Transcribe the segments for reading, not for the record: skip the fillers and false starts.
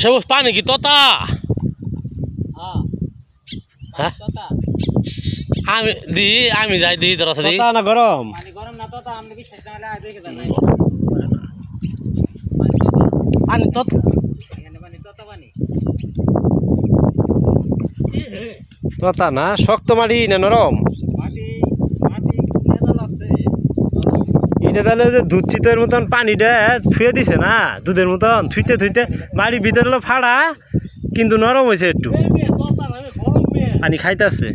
সবুজ পানি কি তোতা? হ্যাঁ আমি যাই দিই তোরা তোতা না গরম? পানি তোতা তোতা না শক্ত মাটি না নরম? এটা তাহলে যে দুধ চিতের মতন পানিটা থুয়ে দিছে না, দুধের মতন থুইতে থুইতে বাড়ির ভিতরে হলো ফাড়া, কিন্তু নরম হয়েছে একটু, পানি খাইতেছে।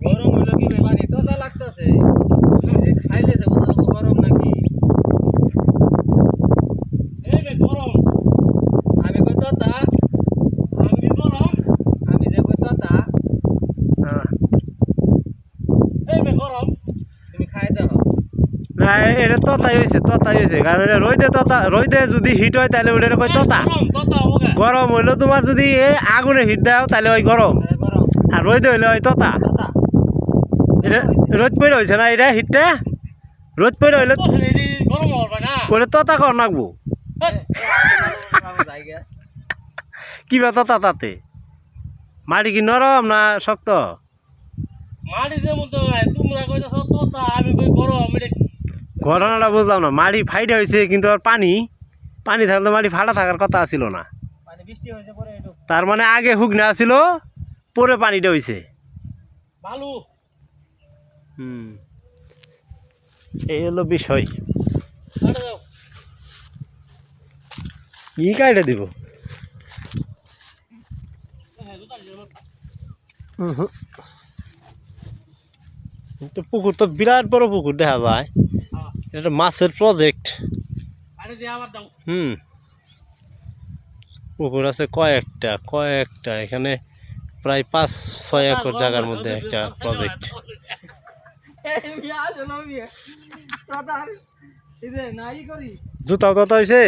গরম হইলো কি পানি তোতা লাগতেছে, খাইলে গরম নাকি? গরম আমি কই তোতা, আমি গরম আমি যে কই তোতা গরম, তুমি খাই দাও না এটা তোতাই হয়েছে কারণ এটা রোদে যদি হিট হয় তাহলে ওটা কই তোতা। গরম হইলো তোমার যদি এই আগুনে হিট দাও তাহলে ওই গরম, গরম আর রোদে হইলে ওই তোতা। তোতা এটা রোদ পড়ে হয়েছে না, এটা হিটটা রোদ পড়ে হইলে গরম হবে না ওটা তোতা কর নাকবো। কি বা তোতা তাতে? মাটি কি নরম না শক্ত? মাটিতে মতো তোমরা কইতাছ তোতা, আমি কই গরম। এটা ঘটনাটা বুঝলাম না, মাটি ফাইডা হয়েছে কিন্তু আর পানি থাকলে মাটি ফাটা থাকার কথা ছিল না, পানি বৃষ্টি হয়েছে পরে একটু তার মানে আগে হুগনা ছিল পরে পানিটা হয়েছে। বালু এই হলো বিষয়। কাটে দাও। কি কাইটা দিব? তো পুকুর তো বিরাট বড় পুকুর দেখা যায়, এটা মাছের প্রজেক্ট। আরে দিয়ে আবার দাও। পুকুর আছে কয়েকটা এখানে প্রায় 5-6 একর জায়গার মধ্যে একটা প্রজেক্ট। জুতাও হয়েছে।